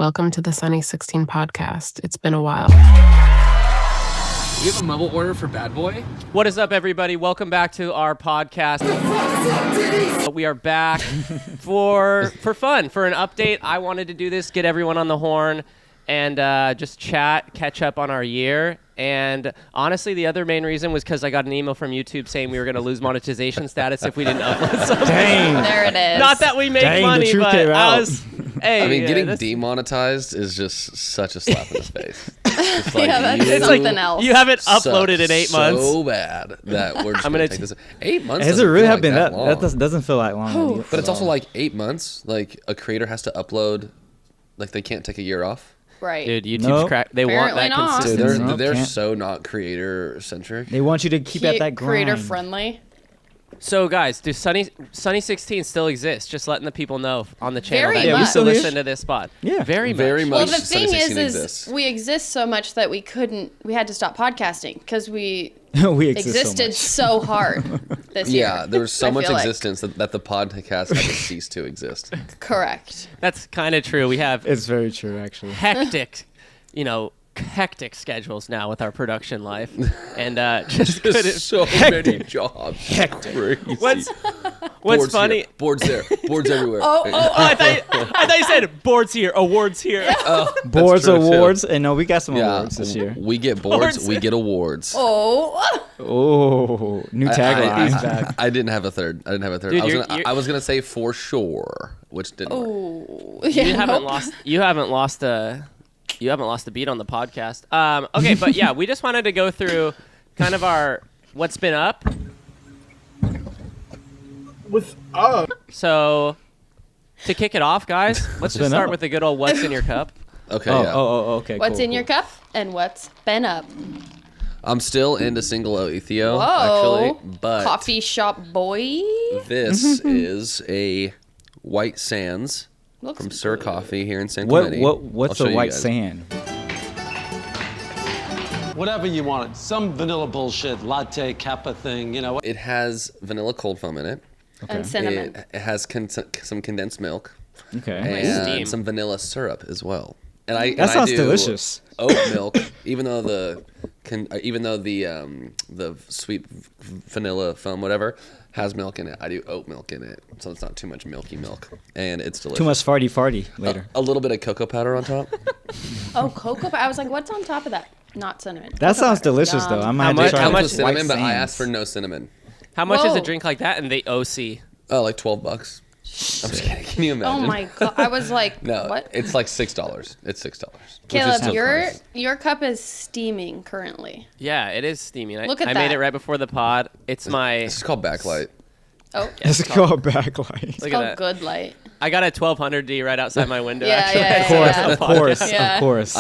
Welcome to the Sunny 16 podcast. It's been a while. You have a mobile order for Bad Boy? What is up, everybody? Welcome back to our podcast. We are back for fun, for an update. I wanted to do this, get everyone on the horn, and just chat, catch up on our year. And honestly, the other main reason was because I got an email from YouTube saying we were going to lose monetization status if we didn't upload something. Dang. There it is. Not that we make Dang, the money, truth but came I out. was... Hey, I mean, getting this- demonetized is just such a slap in the face. It's like, Yeah, that's you something else. You haven't suck uploaded in 8 months. So bad that we're just I'm going gonna to take this. 8 months Has it doesn't really feel have like been that? long. That doesn't feel like long. But it's also like 8 months. Like a creator has to upload. Like they can't take a year off. Right. Dude, YouTube's Nope. they want Apparently that not. Dude, consistency. they're Can't. so not creator centric. they want you to keep at that grind. Creator friendly. So, guys, do Sunny 16 still exist? Just letting the people know on the channel Very that Yeah, we you still listen here. to this spot. Yeah. Very Very much. much. Well, the Sunny thing 16 is exists. we exist so much that we had to stop podcasting because we we exist existed so so hard this year. Yeah, there was so I much feel like. existence that the podcast had to cease to exist. Correct. That's kind of true. We have much. It's very true, actually. hectic, hectic schedules now with our production life, and just couldn't. so many jobs. Hectic. What's Boards funny? Here, boards there. Boards everywhere. Oh, I thought you said boards here, awards here. Boards, true, too. awards, and no, we got some Yeah, awards this year. we get boards. Boards. We get awards. oh. Oh, new tagline. I didn't have a third. Dude, I was gonna say for sure, which didn't work. Oh. Yeah, You haven't nope. lost. You haven't lost a beat on the podcast. Okay, but yeah, we just wanted to go through kind of our what's been up. So to kick it off, guys, let's just been start up? with the good old what's in your cup. Okay, Oh, yeah. okay. What's cool, in your cup and what's been up? I'm still into single O Ethio, Whoa. actually, but Coffee shop boy. this is a White Sands Looks from Sir Coffee here in San What Clemente. what's I'll a show you white guys. sand? Whatever you want, some vanilla bullshit, latte, kappa thing, you know. It has vanilla cold foam in it. and cinnamon. It has some condensed milk Okay. and Steam. some vanilla syrup as well. And That I sounds do delicious. Oat milk, even though the sweet vanilla foam whatever has milk in it. I do oat milk in it, so it's not too much milky milk, and it's delicious. Too much farty later. A little bit of cocoa powder on top. Oh, cocoa. I was like, what's on top of that? Not cinnamon. That Cocoa sounds powder. delicious, though. I might have to much- try how it much with With cinnamon, White but I Sands. asked for no cinnamon. How much is a Whoa. drink like that in the OC? Oh, like $12. I'm just kidding. Can you imagine? Oh my god! I was like, No, what? it's like $6. It's $6. Caleb, your your cup is steaming currently. Yeah, it is steaming. Look at I made that. it right before the pod. It's my. This is called backlight. Oh, It's called backlight. Look called at that. Good Light. I got a 1200D right outside my window. Yeah, actually. yeah, Of course, Yeah. of course.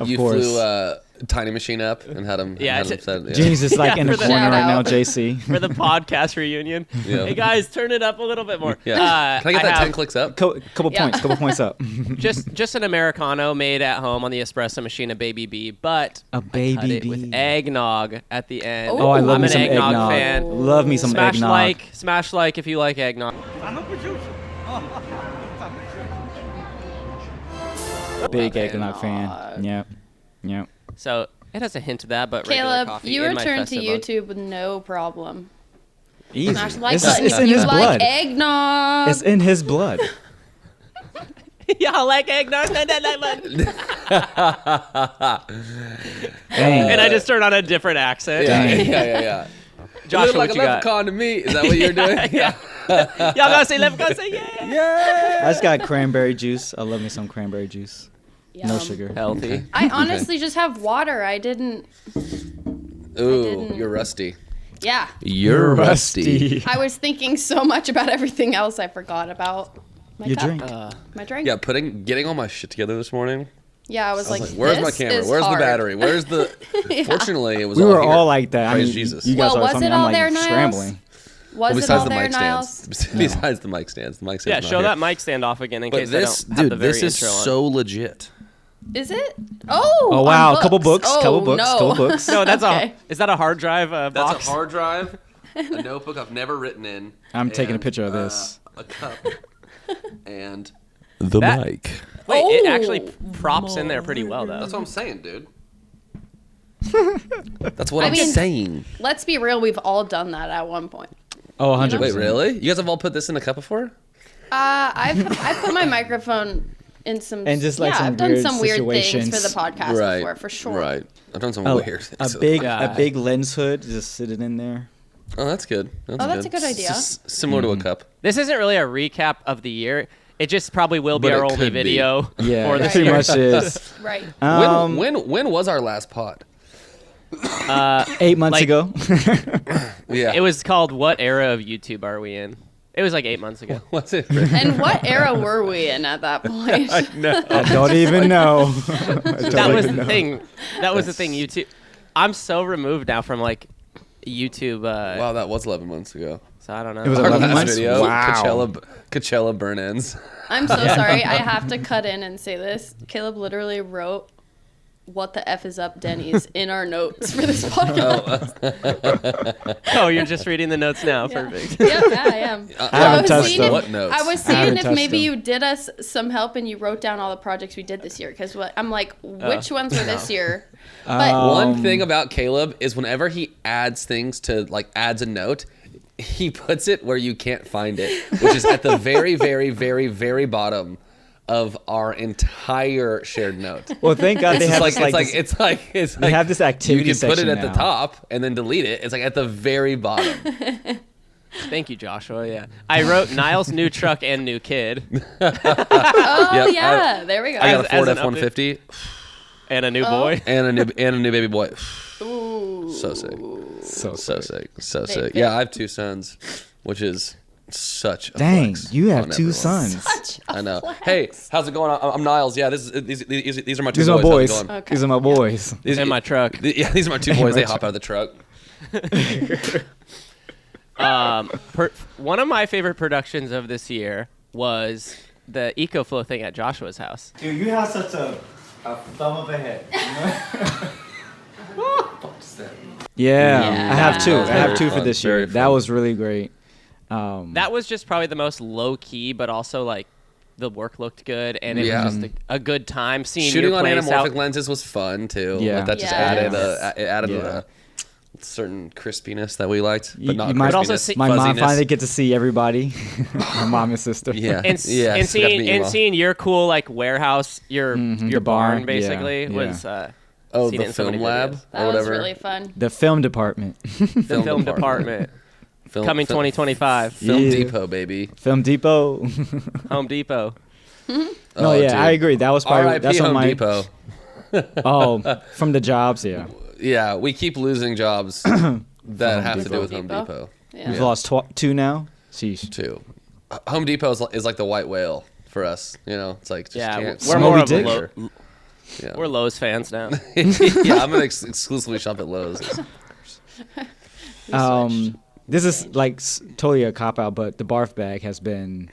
You course. flew Tiny Machine up and had him. Yeah, had him it's- set, yeah. James is like Yeah, in the for the- corner Shout right now, out. JC. For the podcast reunion. Yeah. Hey guys, turn it up a little bit more. Yeah. Can I get that have 10 clicks up? Couple Yeah. points up. just an Americano made at home on the espresso machine, a baby B, but A baby cut it bee. with eggnog at the end. Oh, Oh, I love I'm me an some eggnog, eggnog. fan. Love me some eggnog. Smash like if you like eggnog. Big eggnog fan. Yep. So it has a hint of that, but regular Caleb, coffee you in my returned to festive mug. YouTube with no problem. Easy. Smash the like It's, button. it's in you his like blood. eggnog. It's in his blood. Y'all like eggnog? Dang. And I just turned on a different accent. Yeah. Joshua, You look like what a you got? leprechaun to me. Is that what you're doing? Yeah. Y'all gotta say leprechaun, say yeah. I just got cranberry juice. I love me some cranberry juice. No Yum. sugar. Healthy. I honestly just have water. I didn't. Ooh, didn't- you're rusty. Yeah. You're rusty. I was thinking so much about everything else I forgot about my Your cup. drink. My drink. Yeah, getting all my shit together this morning. Yeah, I was like, Where's my this camera? is Where's hard. the battery? Where's the? Fortunately, it was. We all were here. all like that. Praise I mean, Jesus. you guys Well, are was something. it I'm all like there, Niles? scrambling. Was it besides all the there, mic Niles? stands. Besides the mic stands. The mic stands. Yeah, not show here. that mic stand off again in But case this, I don't have the dude, very this is intro on. so legit. Is it? Oh. Oh wow, on couple books, Oh, couple books, no. couple books. No, that's Okay. is that a hard drive box? That's a hard drive, a notebook I've never written in. I'm taking a and, picture of this. A cup, and the That- mic. Wait, it Oh. actually props in there pretty well, though. That's what I'm saying, dude. That's what I I'm mean- saying. Let's be real. We've all done that at one point. Oh, 100%. Wait, really? You guys have all put this in a cup before? I've put my microphone in some. And just, like, some I've done weird some weird things for situations. the podcast before, for sure. Right. I've done some A, weird things. a big Yeah. a big lens hood, just sitting in there. Oh, that's good. that's a good idea. Similar to a cup. This isn't really a recap of the year. It just probably will be But our it only could be. video Yeah, for it this pretty year. much is. Right. When was our last pod? 8 months Like- ago. Yeah. It was called "What Era of YouTube Are We In?" It was like 8 months ago. What's it? And what era were we in at that point? I don't even know. That was the thing. That was the thing. YouTube. I'm so removed now from like YouTube. Wow, that was 11 months ago. So I don't know. It was Our 11 last months? video, Wow. Coachella burn ends. I'm so sorry. I have to cut in and say this. Caleb literally wrote "What the F is up, Denny's" in our notes for this podcast. Oh, you're just reading the notes now. Yeah. Perfect. Yeah, I am. I haven't was touched seeing them. if- What notes? I was I haven't seeing if touched maybe them. you did us some help and you wrote down all the projects we did this year. Because I'm like, which ones were this year? But One thing about Caleb is whenever he adds things to, like, adds a note, he puts it where you can't find it, which is at the very, very, very, very bottom of our entire shared note. Well, thank God they It's have like, this, it's like they have this activity you can put it section at the now. top and then delete it. It's like at the very bottom. Thank you, Joshua. Yeah, I wrote Niles' new truck and new kid oh Yep, yeah, there we go. I got a As Ford an F-150 and a new Oh. boy. and a new baby boy. Ooh. So sick. So So sick. sick. So They sick. fit. Yeah, I have two sons, which is such a Dang, flex you have on two everyone. sons. Such a I know. flex. Hey, how's it going? I'm Niles. Yeah, these are my two These are my boys. boys. How's it going? Okay. These are my boys. These, In my truck. Yeah, these are my two boys. They hop out of the truck. One of my favorite productions of this year was the EcoFlow thing at Joshua's house. Dude, you have such a thumb of a head. Yeah, I have two. I That's have very two for fun, this very year. That fun. was really great. That was just probably the most low key, but also like the work looked good and it Yeah. was just a good time seeing Shooting your on place anamorphic out. lenses was fun too. Yeah. Like, that just Yes. added Yeah. a certain crispiness that we liked, You- but not you might- crispiness. also see- My mom fuzziness. finally get to see everybody. My mom and sister. Yeah, And, yeah. and so got to meet seeing your and mom. seeing your cool like warehouse, your the barn barn, basically yeah, was Oh, seen it the in so many film lab videos. That or was whatever. really fun. The film department. the film department coming 2025. Film Yeah. Depot, baby. Film Depot. Home Depot. No, Oh, yeah, dude. I agree. That was probably R.I.P. that's on Home my Depot. oh from the jobs. Yeah, Yeah, we keep losing jobs that have to do Depot. with Home Depot? Depot. Yeah. we've lost two now. Sheesh. Too. Home Depot is like the white whale for us. You know, it's like just Yeah, can't we're Moby more of a Dick? Lo- Yeah. we're Lowe's fans now. Yeah, I'm gonna exclusively shop at Lowe's. This is like totally a cop out, but the barf bag has been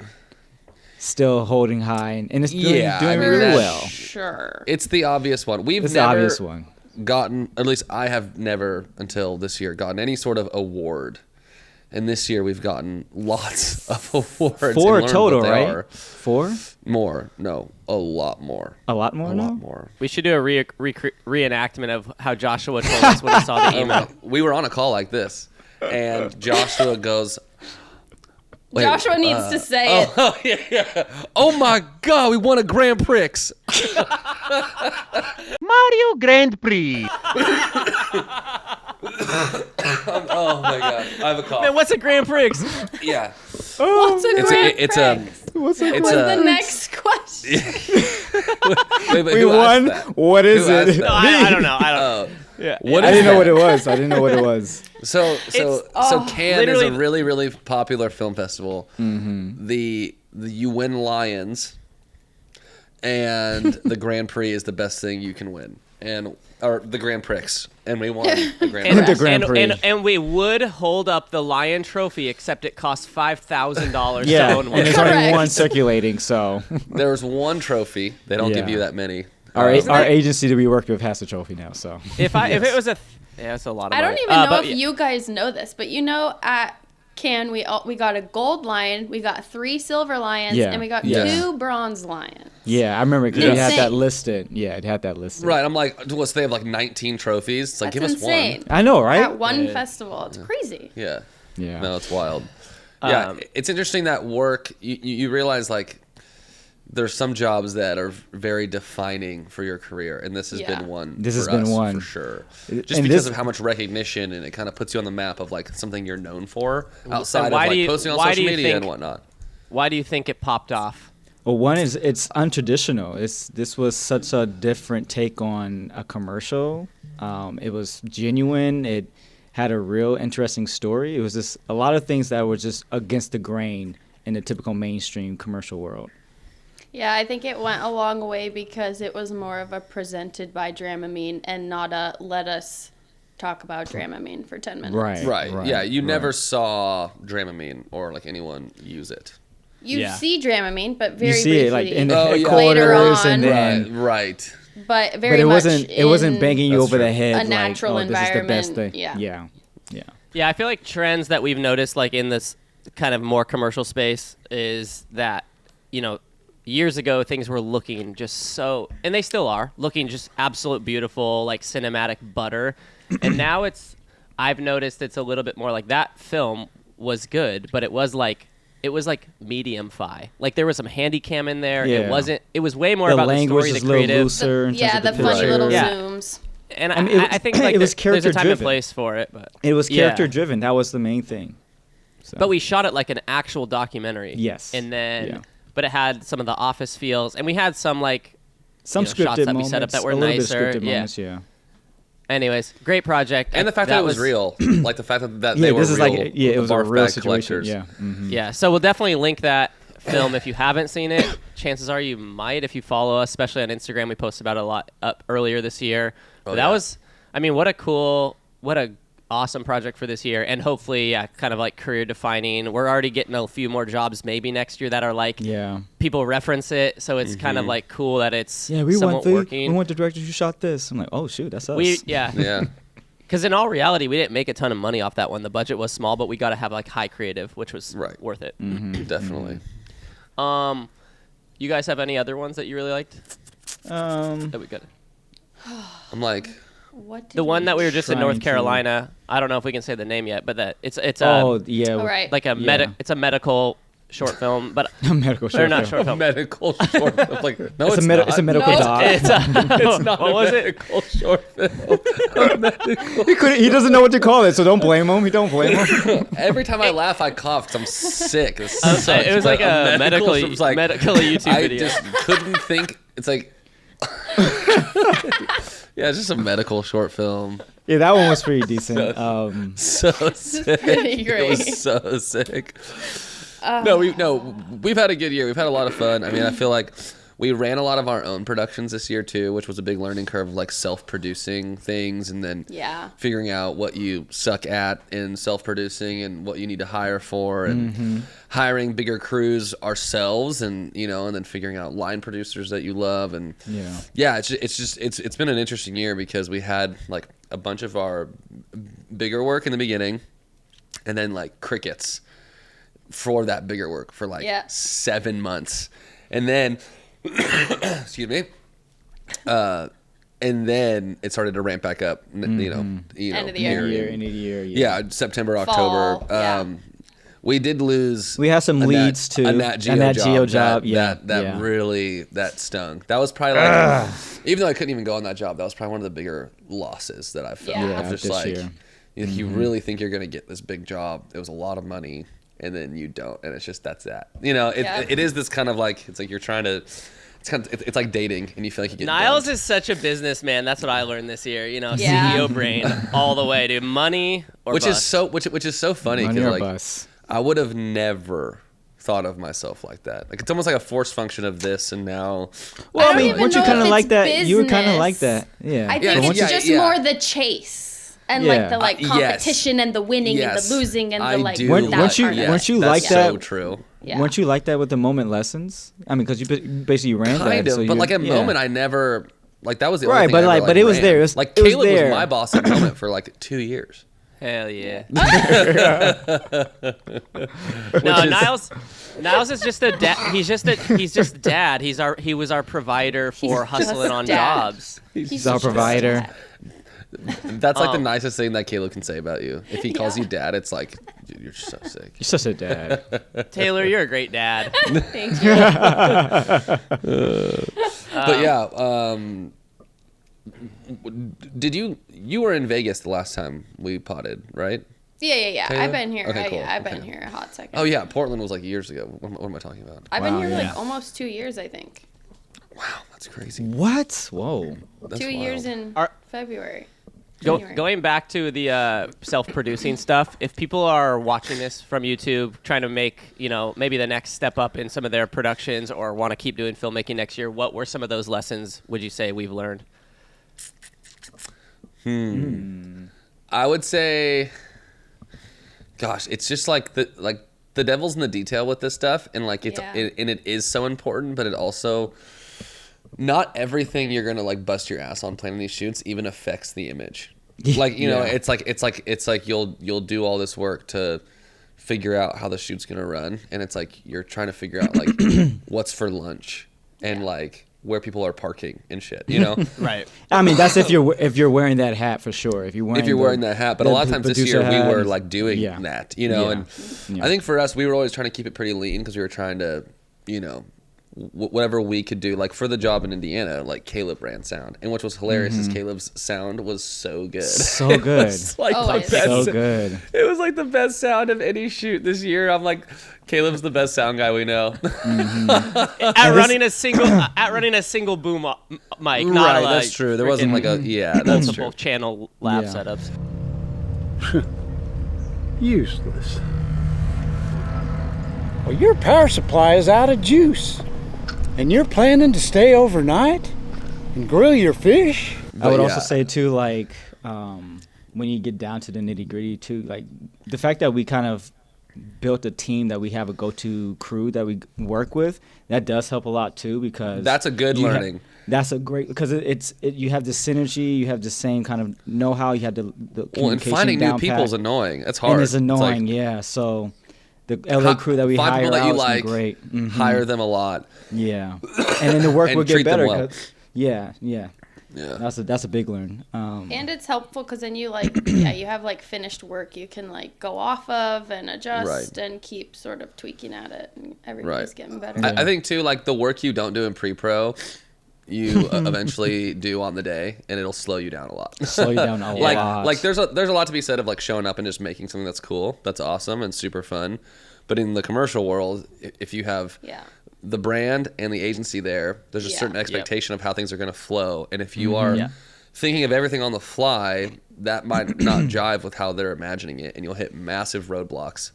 still holding high and it's doing, Yeah, doing I mean, really that- well. Sure. It's the obvious one. We've It's the never obvious one. gotten, at least I have never until this year gotten any sort of award. And this year we've gotten lots of awards. and 4 learned total, what they right? are. 4? More. No, a lot more. A lot more A now? lot more. We should do a reenactment of how Joshua told us when he saw the email. We were on a call like this, and Joshua goes, wait, Joshua needs to say it. Oh, yeah. Oh my God, we won a Grand Prix. Mario Grand Prix. Oh my God, I have a cough. Man, what's a Grand Prix? Yeah. What's a It's Grand it's Prix? it's What's the a. next question? Wait, We who asked won. that? What is Who asked it? that? No, I don't know. I don't. Oh. Yeah. What I is didn't know that? what it was. I didn't know what it was. So Cannes is literally- a really really popular film festival. The you win lions, and the Grand Prix is the best thing you can win, or the Grand Prix, and we won the Grand And, Prix. The Grand Prix. and we would hold up the Lion Trophy, except it costs $5,000 Yeah, to own and one. there's only Correct. one circulating, so There's one trophy. They don't give Yeah. you that many. our that- agency that we work with has the trophy now. So If it was yeah, it's a lot of I don't money. even know but if you guys know this, but you know at we got a gold lion, we got 3 silver lions, Yeah. and we got Yeah. 2 bronze lions. Yeah, I remember because it had that Insane. listed. Yeah, it had that listed. Right. I'm like, well, so they have like 19 trophies. It's like, That's give us insane. one. I know, right? At one festival, it's crazy. Yeah. Yeah. No, it's wild. Yeah, Um, it's interesting that work. You realize like there's some jobs that are very defining for your career, and this has Yeah. been one. This has for been us, one. for sure. And Just because this- of how much recognition, and it kind of puts you on the map of like something you're known for outside of why like do you- posting on why do social you media think- and whatnot. Why do you think it popped off? Well, one is it's untraditional. This was such a different take on a commercial. It was genuine. It had a real interesting story. It was just a lot of things that were just against the grain in the typical mainstream commercial world. Yeah, I think it went a long way because it was more of a presented by Dramamine and not a let us talk about Dramamine for 10 minutes. Right. Yeah. You never right. saw Dramamine or like anyone use it. You Yeah. see Dramamine, but very You see briefly. it like in the Oh, yeah. Later headquarters on. and then Right. but very but it much wasn't banging you That's over true. the head A like, natural oh, this is the best environment, thing. yeah. Yeah. Yeah, I feel like trends that we've noticed, like in this kind of more commercial space, is that, you know, years ago things were looking just so, and they still are, looking just absolute beautiful, like cinematic butter. And now I've noticed it's a little bit more like that film was good, but it was like medium fi. Like there was some handy cam in there. Yeah. It was way more The about the language story, is the a little creative. looser in terms Yeah, of the the funny picture. little Yeah. zooms. And I mean, I think like it was there's a time and character-driven. place for it, but It was Yeah. character driven. That was the main thing. So. But we shot it like an actual documentary. Yes. And then, Yeah. but it had some of the office feels, and we had some like, some you know, scripted shots that we moments, set up that were a little nicer, bit of scripted yeah. moments, yeah. anyways, great project. And the fact that it was real, like the fact that Yeah, they were this is real, like it the was a barf real bag situation. collectors. Yeah. Mhm. Yeah. So we'll definitely link that film if you haven't seen it. Chances are you might if you follow us, especially on Instagram. We posted about it a lot up earlier this year. But that was, I mean, what a awesome project for this year, and hopefully, yeah, kind of like career defining. We're already getting a few more jobs maybe next year that are like Yeah. people reference it, so it's kind of like cool that it's Yeah, we somewhat working. want the director who shot this. I'm like, oh shoot, that's us. Yeah. Yeah. Because in all reality, we didn't make a ton of money off that one. The budget was small, but we got to have like high creative, which was Right. worth it. Definitely. You guys have any other ones that you really liked? That we got. Mm-hmm. I'm like, What did The one that we were just in Trying North to- Carolina. I don't know if we can say the name yet, but that it's Oh yeah. Oh, right. like a Yeah. it's a medical short film, but a medical or short not film. short film. medical short. I'm like, no, It's it's, a not. it's a medical No. doc. It's not what a was it? medical short film. He doesn't know what to call it, so don't blame him. Don't blame him. Every time I laugh, I cough because I'm sick. It I was saying, it was sucks, like but a medical it was like, medical YouTube I video. just couldn't think. It's like, yeah, it's just a medical short film. Yeah, that one was pretty decent. So sick. pretty It great. was so sick. We've had a good year. We've had a lot of fun. I mean, I feel like we ran a lot of our own productions this year too, which was a big learning curve of like self-producing things and then Yeah. figuring out what you suck at in self-producing and what you need to hire for and hiring bigger crews ourselves and and then figuring out line producers that you love and it's been an interesting year because we had like a bunch of our bigger work in the beginning and then like crickets for that bigger work for like 7 months and then excuse me and then it started to ramp back up End of the year. End of the year. yeah, September, Fall, October. yeah. We did lose. We had some a leads too. A Nat Geo A Nat job. Geo job, That, yeah, That yeah. really stung. That was probably like, even though I couldn't even go on that job, that was probably one of the bigger losses that I felt. Yeah. Of just this like, year. you really think you're gonna get this big job. It was a lot of money, and then you don't, and it's just that's that. It is this kind of like it's like you're trying to. It's like dating, and you feel like you get Niles dumped. is such a businessman. That's what I learned this year. Yeah. CEO brain all the way, dude. Money or which bust. is so which is so funny Money because or like bus. I would have never thought of myself like that. Like it's almost like a force function of this and now. Well, I don't mean, even weren't you know kind of if like it's that? You were kind of like business. that. Yeah. I Yeah, think it's yeah, just yeah. more the chase and Yeah. like the like Yes. competition and the winning Yes. and the losing and I the like do Weren't- that weren't you- part of it. weren't you That's like so that? true. Yeah. Weren't you like that with the moment lessons? I mean, because you basically ran Kind that. of, so but you- like at yeah. Moment, I never like that was the Right, only thing but I ever, like, but it was ran. there. It was- like it was Caleb there. was my boss at Moment for like 2 years. Hell yeah. No, Niles is just a dad. He's just dad. He was our provider for hustling on dad. jobs. He's our provider. That's like the nicest thing that Caleb can say about you. If he calls you dad, it's like, dude, you're so sick. You're such a dad. Taylor, you're a great dad. Thank you. But yeah, did you were in Vegas the last time we potted, right? Yeah. Taylor? I've been here. Okay, cool. I've been Okay. here a hot second. Oh yeah, Portland was like years ago. What am I talking about? I've been Wow, here yeah. like almost 2 years, I think. Wow, that's crazy. What? Whoa. That's 2 years wild. in February. January. Going back to the self-producing stuff, if people are watching this from YouTube, trying to make, maybe the next step up in some of their productions or want to keep doing filmmaking next year, what were some of those lessons would you say we've learned? I would say, gosh, it's just like the devil's in the detail with this stuff, and like Yeah. it is so important, but it also, not everything you're gonna like bust your ass on planning these shoots even affects the image. Like you know, Yeah. it's like you'll do all this work to figure out how the shoot's gonna run, and it's like you're trying to figure out like what's for lunch and like where people are parking and shit. You know, Right. I mean, that's if you're wearing that hat for sure. If you're wearing that hat, but a lot of times this year we were like doing Yeah. that, you know, Yeah. and Yeah. I think for us we were always trying to keep it pretty lean because we were trying to, you know, whatever we could do. Like for the job in Indiana, like Caleb ran sound, and which was hilarious is Caleb's sound was so good. So good. It's like Always. the best. So good. It was like the best sound of any shoot this year. I'm like, Caleb's the best sound guy we know. At running a single boom mic, not Right, like that's true. There wasn't like a that's multiple true. channel lab Yeah. setups. Useless. Well, your power supply is out of juice. And you're planning to stay overnight and grill your fish? I would But also yeah. say too, like when you get down to the nitty gritty too, like the fact that we kind of built a team that we have a go-to crew that we work with, that does help a lot too because That's a good you learning. That's a great because you have the synergy, you have the same kind of know-how, you have the Well, and communication finding new down people's pat. annoying. That's hard. And it's like, annoying, yeah. So the LA crew that we find hire people that out you has been like, great. Mhm. hire them a lot. Yeah, and then the work And will treat get them better. well. 'Cause- yeah. Yeah. That's a big learn. And it's helpful because then you you have like finished work you can like go off of and adjust Right. and keep sort of tweaking at it, and everybody's Right. getting better. I think too, like the work you don't do in pre-pro, you eventually do on the day, and it'll slow you down a lot. Slow you down a lot. Like there's a lot to be said of like showing up and just making something that's cool, that's awesome and super fun. But in the commercial world, if you have Yeah. the brand and the agency there, there's a Yeah. certain expectation of how things are going to flow, and if you Mm-hmm. are Yeah. thinking of everything on the fly, that might not jive with how they're imagining it, and you'll hit massive roadblocks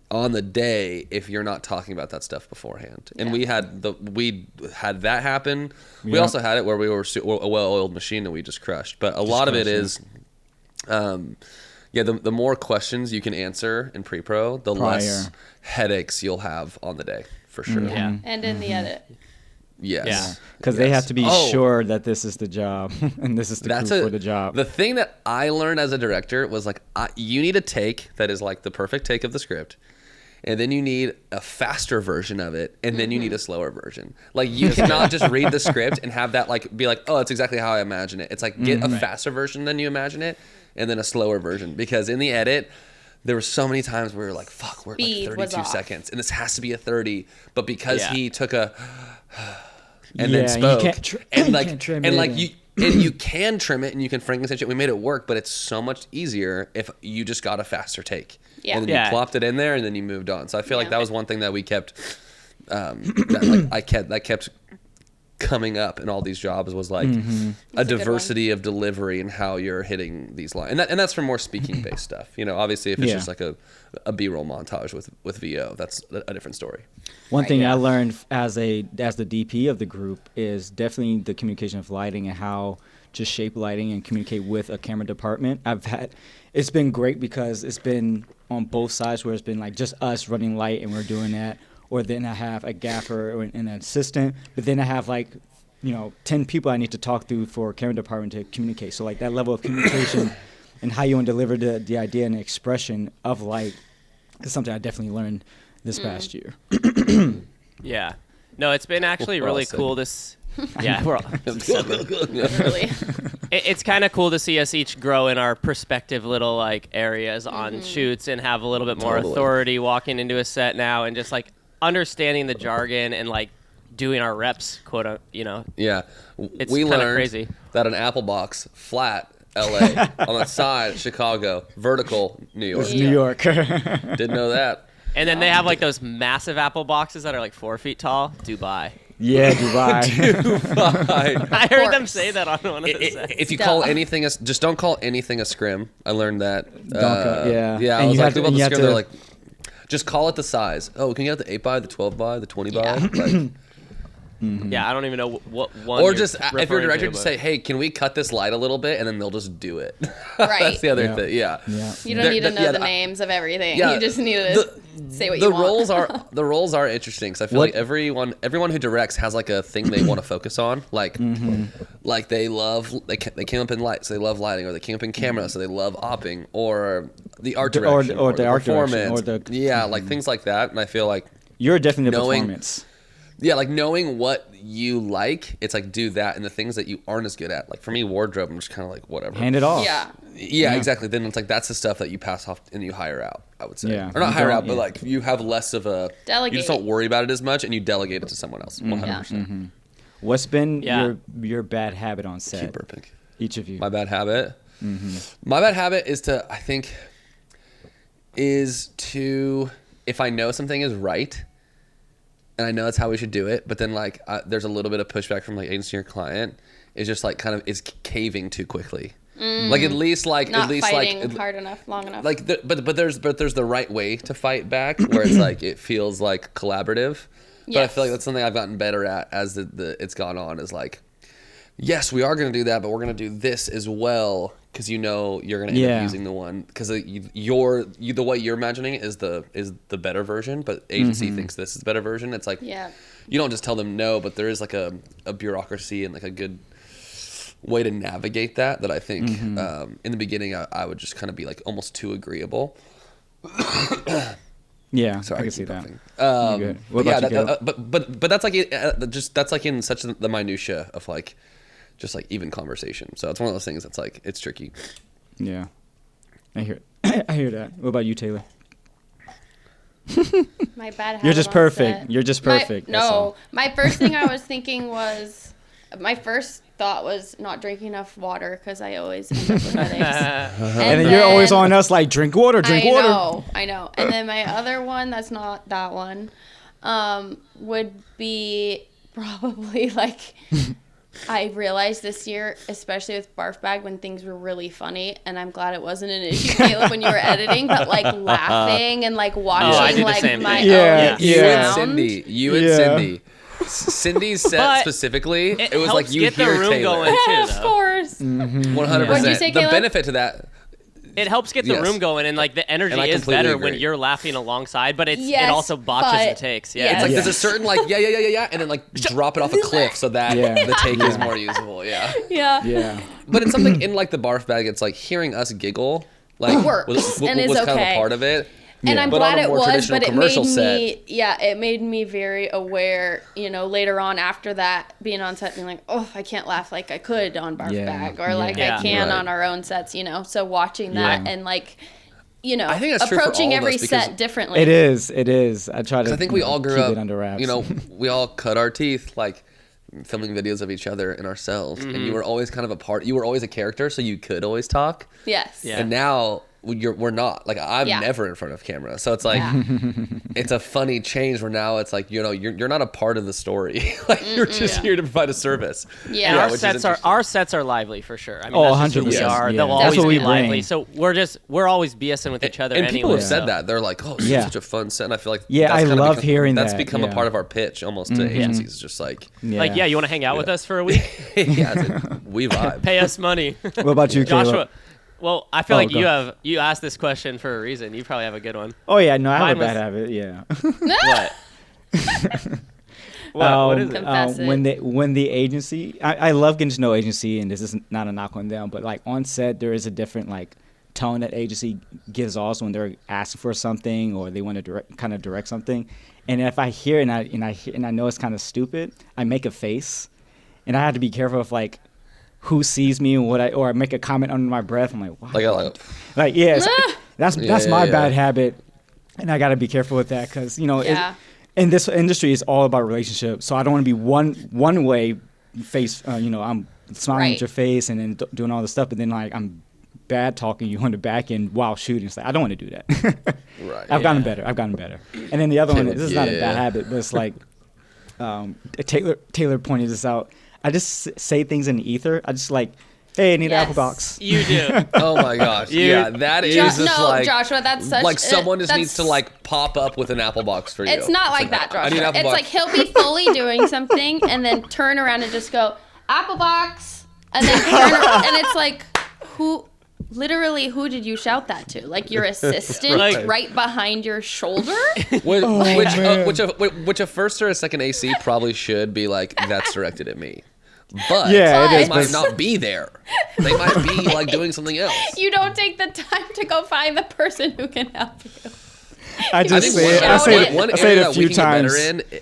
on the day if you're not talking about that stuff beforehand. And we had that happen. We Yeah. also had it where we were a well-oiled machine and we just crushed. But a lot of it crushed, is, the more questions you can answer in pre-pro, the less Prior. headaches you'll have on the day, for sure. Yeah. And in the edit. Yes. Yeah. Because they Yes. have to be Oh. sure that this is the job and this is the crew for the job. The thing that I learned as a director was like, you need a take that is like the perfect take of the script. And then you need a faster version of it, and then you need a slower version. Like you cannot just read the script and have that like be like, oh, that's exactly how I imagine it. It's like get a faster version than you imagine it, and then a slower version. Because in the edit, there were so many times where we were like, fuck, we're at Speed like was 32 off. seconds, and this has to be a 30. But because Yeah. he took a and Yeah, then you spoke, can't and you like can't trim and it like in. you can trim it and you can Frankenstein shit. We made it work, but it's so much easier if you just got a faster take. Yeah. And then Yeah. you plopped it in there and then you moved on. So I feel like Yeah. that was one thing that we kept that kept coming up in all these jobs was like Mm-hmm. a That's a good diversity of delivery and how you're hitting these lines. And that's for more speaking based stuff. You know, obviously if it's Yeah. just like a B-roll montage with VO, that's a different story. One thing yeah. I learned as the DP of the group is definitely the communication of lighting and how to shape lighting and communicate with a camera department. It's been great because it's been on both sides where it's been like just us running light and we're doing that, or then I have a gaffer or an assistant, but then I have like 10 people I need to talk through for camera department to communicate. So like that level of communication and how you want to deliver the idea and the expression of light is something I definitely learned this past year. Yeah. No, it's been actually We're all really sick. cool. Yeah, we're all. Really. It's kind of cool to see us each grow in our respective little like areas on shoots and have a little bit more Totally. authority walking into a set now and just like understanding the jargon and like doing our reps, Yeah. It's We kinda learned crazy. that an apple box, flat, LA, on the side, Chicago, vertical, New York. New York. Didn't know that. And then they have like those massive apple boxes that are like 4 feet tall. Dubai. Yeah, Dubai. I heard them course. say that on one of the sets. If you Duh. call anything just don't call anything a scrim. I learned that. Yeah. Yeah. I And was you like, have to- about and the you have scrim. They're to- like, just call it the size. Oh, can you get the 8 by, the 12 by, the 20 by? Yeah. Like, Yeah, I don't even know what one. or you're just if you're a referring director, to, just but- say, hey, can we cut this light a little bit, and then they'll just do it. Right. That's the other Yeah. thing. Yeah. Yeah. You don't The- need to the- know yeah, the the- names of everything. yeah, You just need to say what The you want. roles are interesting because I feel What- like everyone who directs has like a thing they want to focus on. Like they came up in light, so they love lighting, or they came up in camera, so they love opping, or the art Or- direction, or the art direction, performance, or the- yeah, like things like that. And I feel like You're definitely the Knowing- performance. yeah, like knowing what you like, it's like do that, and the things that you aren't as good at. Like for me, wardrobe, I'm just kind of like whatever. Hand it off. Yeah. Yeah, exactly. Then it's like that's the stuff that you pass off and you hire out. I would say, Yeah. or not You hire don't- out, but yeah. like you have less of a You Delegate. just don't worry about it as much, and you delegate it to someone else. 100%. What's been Yeah. your bad habit on set? Keep burping. Each of you. My bad habit. My bad habit is to if I know something is right, and I know that's how we should do it, but then like there's a little bit of pushback from like agency or client, is just like kind of is caving too quickly. Like at least Not fighting like hard enough, long enough. like but there's the right way to fight back where it's like it feels like collaborative. But I feel like Yes. that's something I've gotten better at as it's gone on, is like, yes, we are going to do that, but we're going to do this as well, because you're going to end Yeah. up using the one, because the way you're imagining it is the better version, but agency thinks this is the better version. It's like, Yeah. you don't just tell them no, but there is like a bureaucracy and like a good way to navigate that I think in the beginning I would just kind of be like almost too agreeable. Yeah, Sorry, I can keep see that. bumping. You're good. What But about you, Caleb? but that's like that's like in such the minutia of like just like even conversation. So it's one of those things that's like it's tricky. Yeah, I hear it. I hear that. What about you, Taylor? My bad habit You're just on perfect. set. You're just perfect. That's all. No, my first thing I was thinking was, my first thought was not drinking enough water because I always end up with headaches. And then you're always on us like, drink water, drink water. I know. And then my other one, that's not that one, would be probably like, I realized this year, especially with Barf Bag, when things were really funny, and I'm glad it wasn't an issue, Caleb, when you were editing, but like laughing and like watching I do the like same my thing. Yeah, own You yeah. and sound. Cindy. You and Yeah. Cindy. Cindy's set But specifically, it was helps like you get the hear room Taylor. going too, Of though. course. 100%. What'd you say, The Caleb? benefit to that, It helps get the Yes. room going, and like the energy And I is completely better when agree. you're laughing alongside, but it Yes, also botches but- the takes. Yeah, yes. it's like Yeah. there's a certain like yeah, and then like drop it off a cliff so that Yeah. the take is more usable. Yeah. Yeah. Yeah. But it's something in like the Barf Bag. It's like hearing us giggle, like Works and is was kind of okay. a part of it. And I'm But on glad a it more was, traditional but it commercial made me, it made me very aware, later on after that, being on set, being like, oh, I can't laugh like I could on Barf Yeah. Bag, or like Yeah. I can Right. on our own sets, so watching that Yeah. and like, I think that's true for approaching all of every us because- set differently. It is. It is. I try to. I think we all grew keep up, it under wraps. we all cut our teeth like filming videos of each other and ourselves, and you were always kind of a part. You were always a character, so you could always talk. Yes. Yeah. And now we're not. Like I'm Yeah. never in front of camera, so it's like it's a funny change where now it's like you're not a part of the story. Like you're just here to provide a service. Yeah. And Yeah, our which is sets are interesting. lively for sure. I mean, Oh, that's just who we 100%, are. yeah. They'll That's always what be we lively. bring. So we're always BSing with each other. And anyway, people have so. said that. They're like, "Oh, this Yeah. is such a fun set." And I feel like Yeah, that's I kinda love become, hearing that's that, become a yeah. part of our pitch almost to agencies. Just like, Like, yeah, you want to hang out with us for a week? yeah, it's like, we vibe. Pay us money. What about you, Caleb? Joshua. Well, I feel Oh, like go. you asked this question for a reason. You probably have a good one. Oh yeah, no, I have Mine a bad was- habit. Yeah. What? What is it? Confess it. When the agency, I love getting to know agency, and this is not a knock on them, but like on set there is a different like tone that agency gives off when they're asking for something or they want to direct something. And if I hear and I know it's kind of stupid, I make a face, and I have to be careful of like who sees me and or I make a comment under my breath. I'm like, wow. Like yes, that's my bad habit, and I got to be careful with that because in this industry, it's all about relationships. So I don't want to be one way face. I'm smiling at your face and then doing all this stuff, but then like I'm bad talking you on the back end while shooting. It's like I don't want to do that. Right. I've gotten better. And then the other one, this is not a bad habit, but it's like Taylor pointed this out. I just say things in the ether. I just like, hey, I need an apple box. You do. Oh my gosh. Yeah, that is just like Joshua, that's such like someone just needs to like pop up with an apple box for you. It's not like that, I need an Joshua. apple It's box. like he'll be fully doing something and then turn around and just go, apple box, and then turn around, and it's like, who did you shout that to? Like your assistant right behind your shoulder? Which a first or a second AC probably should be like, that's directed at me. But it might not be there. They might be like doing something else. You don't take the time to go find the person who can help you. I just I say one it area a that few we can get times. better in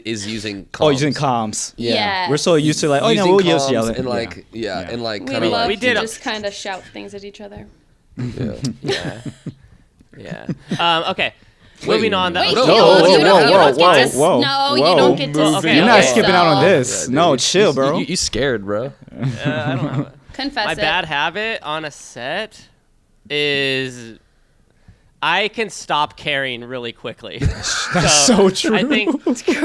is using comms. Oh, using comms. Yeah. Yes. We're so used to like, Using we'll just comms yell it. and like and like We kind of love like to did a- just kind of shout things at each other. Yeah. Okay. Moving on. That Wait, was you whoa, don't whoa, get to. whoa, No, whoa. you don't get to. Okay, You're not okay. skipping out on this. Yeah, No, dude. chill, bro. You scared, bro. I don't know. Confess My it. bad habit on a set is I can stop caring really quickly. That's so true. I think,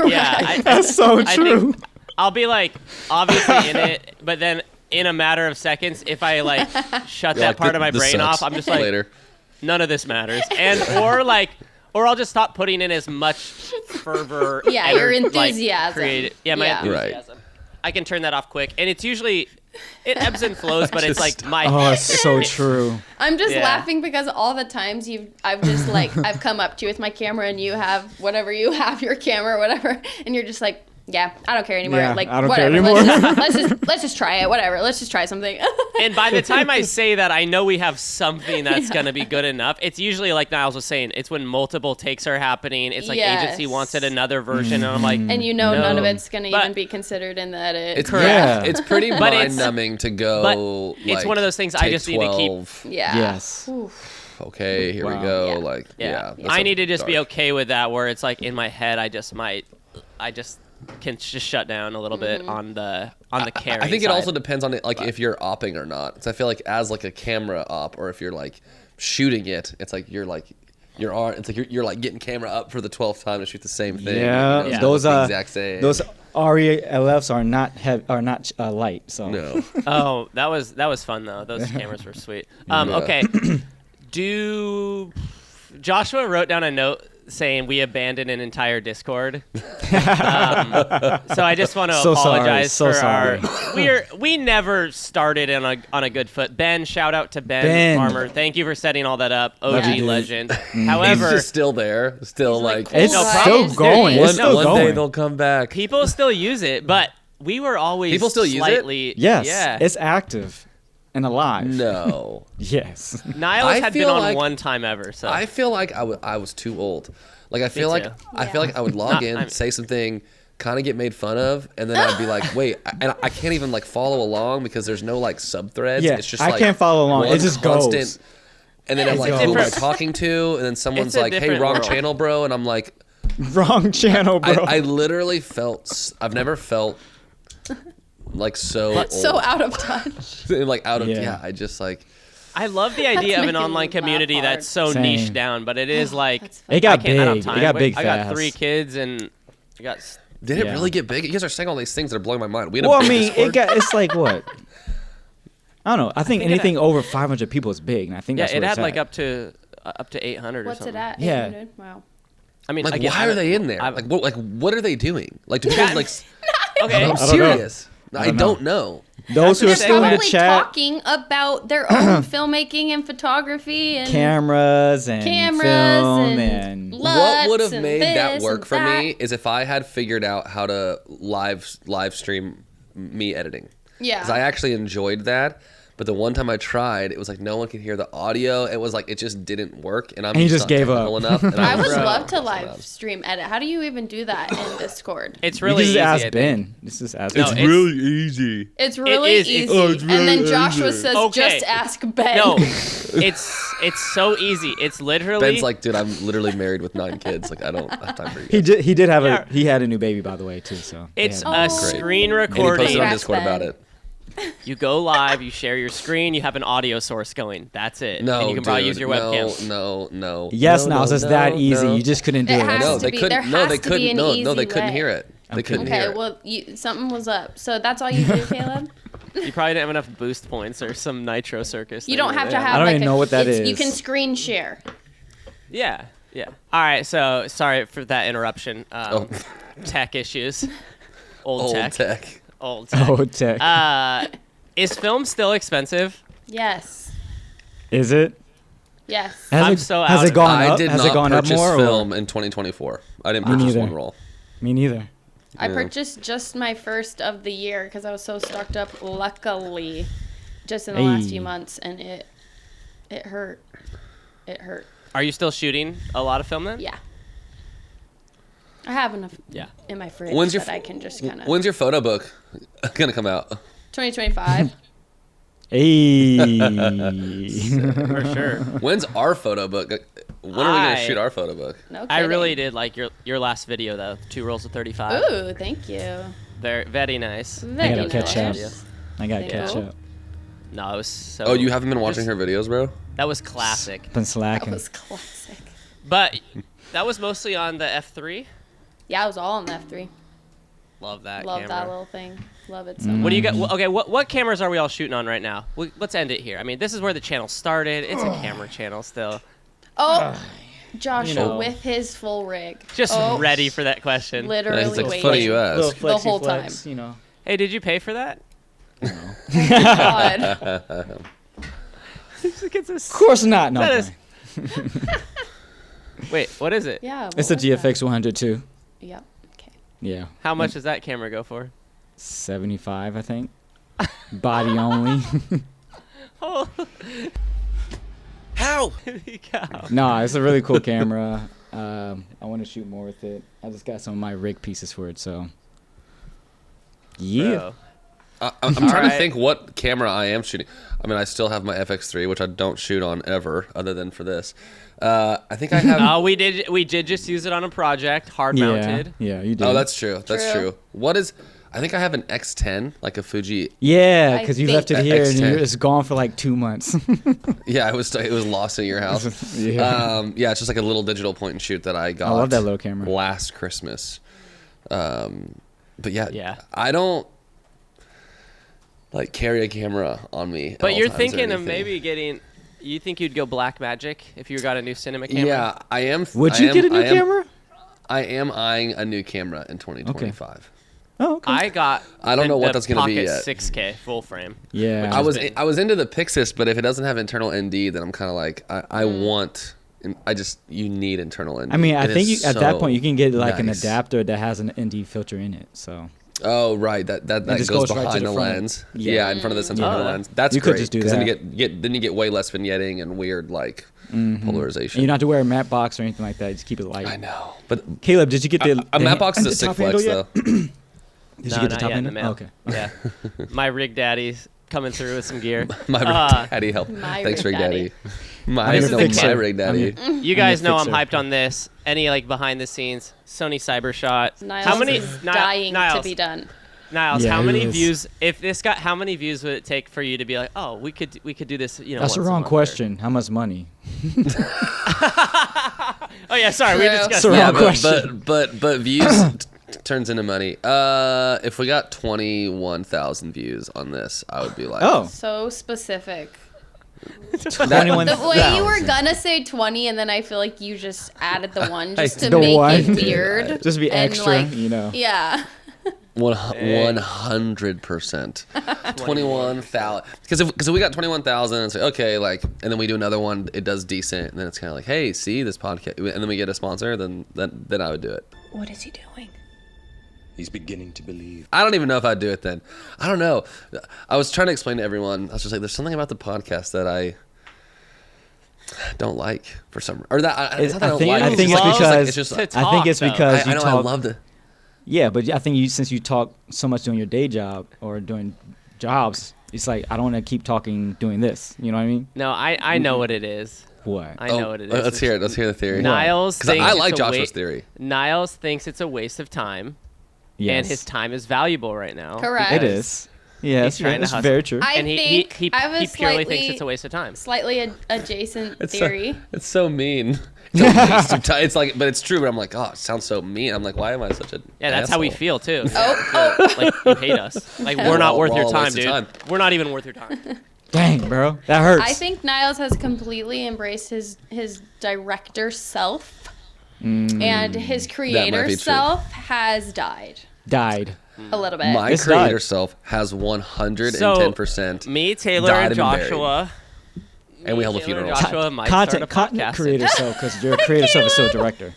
yeah, That's so I true. think I'll be like obviously in it, but then in a matter of seconds, if I like shut that like, part of my this brain sucks. off, I'm just like, Later. none of this matters, or I'll just stop putting in as much fervor. Yeah, your like, enthusiasm. my Yeah. enthusiasm. I can turn that off quick, and it's usually it ebbs and flows, but it's like my. Oh, it's so true. I'm just Yeah. laughing because all the times I've just like I've come up to you with my camera and you have whatever you have your camera or whatever, and you're just like, yeah, I don't care anymore. Yeah, like I don't care whatever. anymore. Let's just try it. Whatever. Let's just try something. And by the time I say that, I know we have something that's gonna be good enough. It's usually like Niles was saying. It's when multiple takes are happening. It's like agency Yes. wants it another version, and I'm like, And you know none of No. it's gonna But- even be considered in the edit. It's Yeah. It's pretty But it's- mind-numbing to but go. it's like, one of those things I take just need to keep. 12. yeah. Yes. Okay, here we Wow. go. Yeah. Like, Yeah, that's I a need to just be dark. okay with that. Where it's like in my head, I just can just shut down a little bit on the carrying I think it side. also depends on it, like if you're opping or not. So I feel like as like a camera op, or if you're like shooting it, it's like you're like you're like getting camera up for the 12th time to shoot the same thing. Yeah, it's not those the are exact same. those RELFs are not light. So no. Oh, that was fun though. Those cameras were sweet. Okay. Joshua wrote down a note saying we abandoned an entire Discord. So I just want to So sorry, apologize so for sorry. we never started on a good foot. Ben, shout out to Ben Ben. Farmer. Thank you for setting all that up. Love you, OG dude. legend. He's However, just still there. Still like cool. it's No still problems, going. dude. It's still one day going. they'll come back. people still use it, but we were always People still use it? slightly Yes, yeah. it's active and alive. No. Yes. Niles I had been feel on like- one time ever, so I feel like I was too old. Like I feel like too. I feel like I would log in, I'm- say something, kind of get made fun of, and then I'd be like, wait, and I can't even like follow along because there's no like sub threads. Yeah, It's just I like can't follow along. It one just constant- goes. And then I'm It's like, a who am I different- talking to? And then someone's a like, hey, different wrong world. channel, bro. And I'm like, Wrong channel, bro. I literally felt, I've never felt like so old. So out of touch. Like out of, Yeah. I just like, I love the idea of an making me online laugh community hard. that's so Same. niche down, but it is like it got I don't have big. time. It got big I fast. got 3 kids and I got did it Yeah. really get big? You guys are saying all these things that are blowing my mind. We had a Well, I big mean, Discord. it's like what? I don't know. I think think it anything over 500 people is big, and I think yeah. that's It where had it's like at. up to 800 or What's something. it at? Yeah. 800? Wow. I mean, Like, again, why are they in there? I've- Like, what are they doing? Like, do people like? okay. I'm don't know. serious. I don't don't know. Those who are They're still in the Probably chat, talking about their own filmmaking and photography and cameras and cameras film and What LUTs would have and made that this work and for that. me is if I had figured out how to live stream me editing. Yeah. Because I actually enjoyed that. But the one time I tried, it was like no one could hear the audio. It was like it just didn't work, and I'm And you just just not gave technical up. enough. And I would was love to so live bad. stream edit. How do you even do that in Discord? It's You really can just easy. I ask think. Ben. This is ask No, Ben. it's- easy. It's really is. easy. It's- And then Joshua says, Okay. just ask Ben. No, it's so easy. It's literally. Ben's like, dude, I'm literally married with 9 kids. Like, I don't have time for you. He did have Yeah. he had a new baby, by the way, too. So they It's had- a Oh. screen And he recording. posted on Congrats, Discord about Ben. it. You go live, you share your screen, you have an audio source going. That's it. No, and you can probably dude, use your no, webcam. No. Yes, no, now it's just that easy. no. You just couldn't do It it. has No, to they be- couldn't. there No, has they to be couldn't. an No, they easy couldn't way. hear it. They couldn't hear Okay, it. well, something was up. So that's all you do, Caleb? You probably didn't have enough boost points or some Nitro Circus. You thing don't over have to there. have I don't like even know what that You is. can screen share. Yeah. All right, so sorry for that interruption. Tech issues. Old tech. Old tech. Oh, tech. Is film still expensive? Yes. Is it? Yes. Has I'm it, so has out it of gone I up? did Has not it gone up purchase more? film in 2024. I didn't Me purchase neither. one roll. Me neither. I purchased just my first of the year because I was so stocked up, luckily, just in the last Hey. few months, and it hurt. It hurt. Are you still shooting a lot of film then? Yeah. I have enough Yeah. in my fridge When's your that I can just kind of. When's your photo book gonna come out? 2025. Hey. For sure. When's our photo book? When are we gonna shoot our photo book? No kidding. I really did like your last video though. 2 rolls of 35. Ooh, thank you. Very nice. Very gotta catch up. nice. I gotta Thank catch you. up. No, it was so. Oh, you haven't been watching just- her videos, bro? That was classic. Been That slacking. was classic. But that was mostly on the F3. Yeah, I was all on the F3. Love that Love camera. that little thing. Love it so What much. do you got? Okay, what cameras are we all shooting on right now? Let's end it here. I mean, this is where the channel started. It's a camera channel still. Oh, Joshua You know. with his full rig. Just oh, ready for that question. Literally It's like waiting. funny you Little ask. flexy whole flex, time. you know. Hey, did you pay for that? God. Of course not. No. That I'm is- playing. Wait, what is it? Yeah. It's what a was that? GFX 100 too. Yep. Okay. Yeah. How much does that camera go for? 75, I think. Body only. Oh. How? No, it's a really cool camera. I want to shoot more with it. I just got some of my rig pieces for it, so. Yeah. I'm trying to right. think what camera I am shooting. I mean, I still have my FX3, which I don't shoot on ever, other than for this. I think I have. We did just use it on a project, hard mounted. Yeah, you did. Oh, that's true. That's True. true. What is? I think I have an X10, like a Fuji. Yeah, I because you think- left it here and X10. it's gone for like 2 months. Yeah, it was lost in your house. Yeah. Yeah, it's just like a little digital point and shoot that I got. love that little camera. Last Christmas. But yeah, Yeah. I don't like carry a camera on me. at But all you're times or thinking of anything. maybe getting. You think you'd go Blackmagic if you got a new cinema camera? Yeah, I am. Would I you am- get a new I am- camera? I am eyeing a new camera in 2025. Oh, okay. I got. I don't know what the that's gonna be Pocket yet. 6K full frame. Yeah. I was into the Pixis, but if it doesn't have internal ND, then I'm kind of like I want. You need internal ND. I mean, I It think is at that so point you can get like an nice. adapter that has an ND filter in it. So Oh right, that just goes goes right to behind the the front. lens. Yeah. Yeah, in front of the sensor behind the Oh. lens. That's You great. could just do 'cause then that. you get way less vignetting and weird like and polarization. you don't have to wear a matte box or anything like that. Just keep it light. I know, but Caleb, did you get the a matte box is a the sick top flex handle though. yet? Did No, you get the not top yet in the handle? mail. Okay. Yeah. My rig daddy's coming through with some gear. My Uh, rig daddy help. My Thanks, rig rig daddy. My I'm your no, fixer. my rig daddy. You guys the know I'm fixer. hyped on this. Any like behind the scenes Sony Cybershot. Niles How many? is Ni- dying Niles, to be done. Niles, Yeah, how it many is. views? If this got, how many views would it take for you to be like, oh, we could do this? You know, That's the once a wrong month or- question. How much money? Oh yeah, sorry, we True. discussed. That's the that. wrong question. But views turns into money. If we got 21,000 views on this, I would be like, Oh, So specific. 21. The way you were gonna say 20, and then I feel like you just added the one just to The make one. it weird. Just to be and, extra, like, you know. Yeah. 100%. 21,000. Because if we got 21,000 and say okay, like, and then we do another one, it does decent, and then it's kind of like, hey, see this podcast, and then we get a sponsor, then I would do it. What is he doing? He's beginning to believe. I don't even know if I'd do it then. I don't know. I was trying to explain to everyone. I was just like, there's something about the podcast that I don't like for some, or that it's not that I don't like. I It's think just it's like- because it's just. To I think it's talk, though. because I you know. talk. I love the. Yeah, but I think since you talk so much doing your day job or doing jobs, it's like I don't want to keep talking doing this. You know what I mean? No, I know what it is. What? I know what it is. Let's hear it. Let's hear the theory. Niles Because thinks I like it's a Joshua's theory. Niles thinks it's a waste of time, Yes. and his time is valuable right now. Correct. It because- is. Yeah, He's trying to that's hustle. very true. I And he think I have a purely thinks slightly- it's a waste of time. Slightly adjacent It's theory. it's so mean. It's like, but it's true. But I'm like, oh, it sounds so mean. I'm like, why am I such a? Yeah, that's how we asshole? feel too. Oh, Like you hate us. Like we're not worth We're your all a time, waste of dude. time. We're not even worth your time. Dang, bro, that hurts. I think Niles has completely embraced his director self, Mm. and his creator be true. self has died died. a little bit. My It's creator died. self has 110%. Me, Taylor, died and and been Joshua. And we held a Taylor and funeral. Joshua might start a Content podcast. creator self, because your creator self is still a director.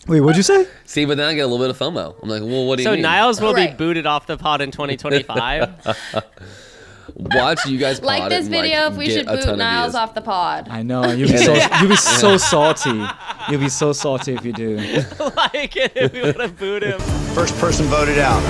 Wait, what'd you say? See, but then I get a little bit of FOMO. I'm like, well, what do you So mean? Niles will be Right. booted off the pod in 2025. Watch you guys Like pod this and, video if we get should a ton boot of Niles views. off the pod. I know you'll be so salty. You'll be so salty if you do. Like it if we would have booed him. First person voted out.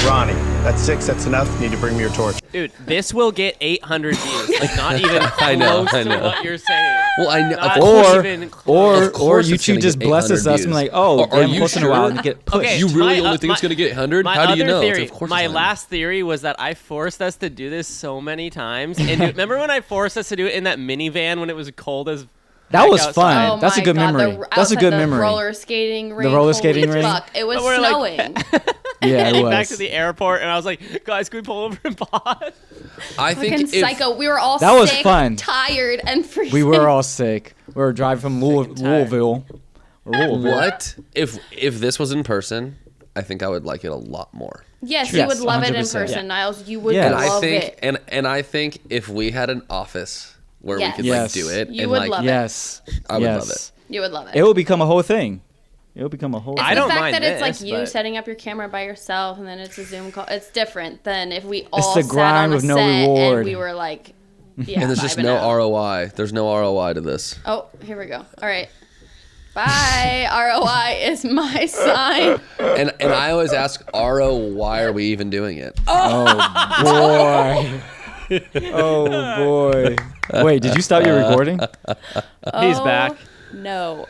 Ronnie. That's 6. That's enough. You need to bring me your torch. Dude, this will get 800 views. Like not even I know, close I know. to what you're saying. Well, I know. Not Or even Of or course it's YouTube gonna just get blesses 800 us and be views. like, oh, Are damn, you once in a sure? while and get pushed. Okay, You really my- only think it's my- gonna get 100? My How do you other know? theory, Of course my it's 100. last theory was that I forced us to do this so many times. And dude, remember when I forced us to do it in that minivan when it was cold as That was outside? fun. Oh That's a my good God, memory. That's a outside good the memory. Roller skating ring. roller holy skating ring? Fuck. It was And we're like- snowing. Yeah, it heading back was. to the airport, and I was like, guys, can we pull over and pod? I think Fucking if, psycho. We were all That was sick, fun. tired, and freezing. We were all sick. We were driving from tired. Louisville. Or Louisville. what if this was in person, I think I would like it a lot more. Yes, Yes, you would love it in 100%. person, Yeah. Niles. You would Yeah. And love I think it. and I think if we had an office where Yes. we could Yes. like do it, You and would like love it. Yes. I would yes. love it. You would love it. It will become a whole thing. It will become a whole It's I the don't fact mind that it's like this, you but- setting up your camera by yourself and then it's a Zoom call. It's different than if we all It's the sat grind on a with no set reward. and we were like, yeah, And there's just vibing no out. ROI. There's no ROI to this. Oh, here we go. All right. Bye. ROI is my sign. And I always ask RO, why are we even doing it? boy. Oh boy. Wait, did you stop your recording? He's Oh, back. No.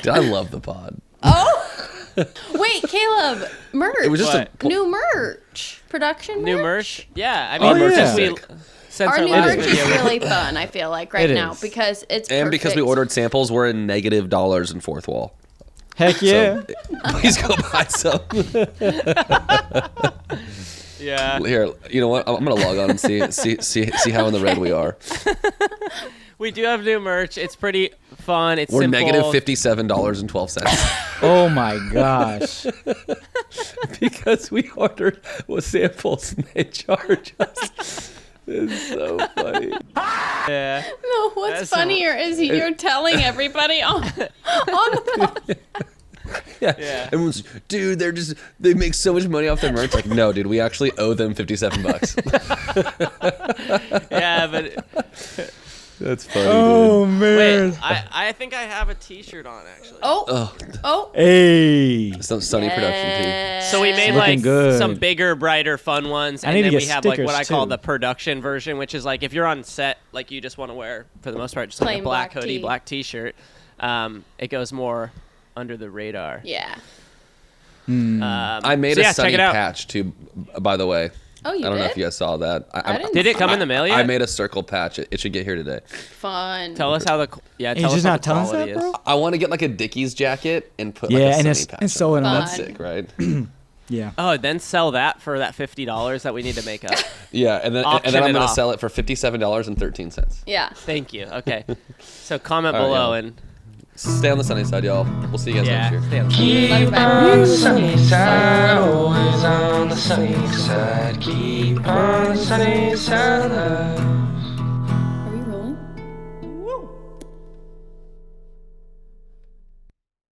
Dude, I love the pod. Wait, Caleb. Merch. It was just What? a new merch. Production New merch? Yeah, I mean, Oh, yeah. since we since Our our new last merch video, is really fun, I feel like, right It now. is. Because it's and because we perfect. ordered samples, we're in negative dollars in fourth wall. Heck yeah. So please go buy some. yeah, Here, you know what? I'm gonna log on and see how in the red we are. we do have new merch. It's pretty fun. It's We're simple. negative $57.12 Oh my gosh. because we ordered with samples and they charge us. It's so funny. Yeah. No, what's That's funnier is you're telling everybody on the Yeah. Everyone's, dude, they make so much money off their merch. Like, no, dude, we actually owe them $57. Yeah, but That's funny, Oh man. wait, I think I have a T-shirt on actually. Oh. Hey. dude. Some Sunny production team. So we made Looking like good. some bigger, brighter, fun ones, I and need to then get we have like what I stickers, call too. the production version, which is like if you're on set, like you just want to wear for the most part just like Plain a black black hoodie, tee. black T-shirt. It goes more under the radar. Yeah. I made So a yeah, check Sunny it out. patch too, by the way. Oh, you I don't know did? if you guys saw that. I didn't Did it come in the mail yet? I made a circle patch. It should get here today. Fun. Tell us how the You're tell us just how not the telling us quality that, bro? is. I want to get like a Dickies jacket and put Yeah, like a and Sunny it's patch. and sew it on. That's Fun. sick, right? Yeah. Oh, then sell that for that $50 that we need to make up. Yeah, and then Auction I'm it gonna off. sell it for $57.13. Yeah. Thank you. Okay. So comment All right, below y'all. and Stay on the sunny side, y'all. We'll see you guys yeah. next year. stay on the- Love you, bye. Sunny side, always on the sunny side. Keep on the sunny side.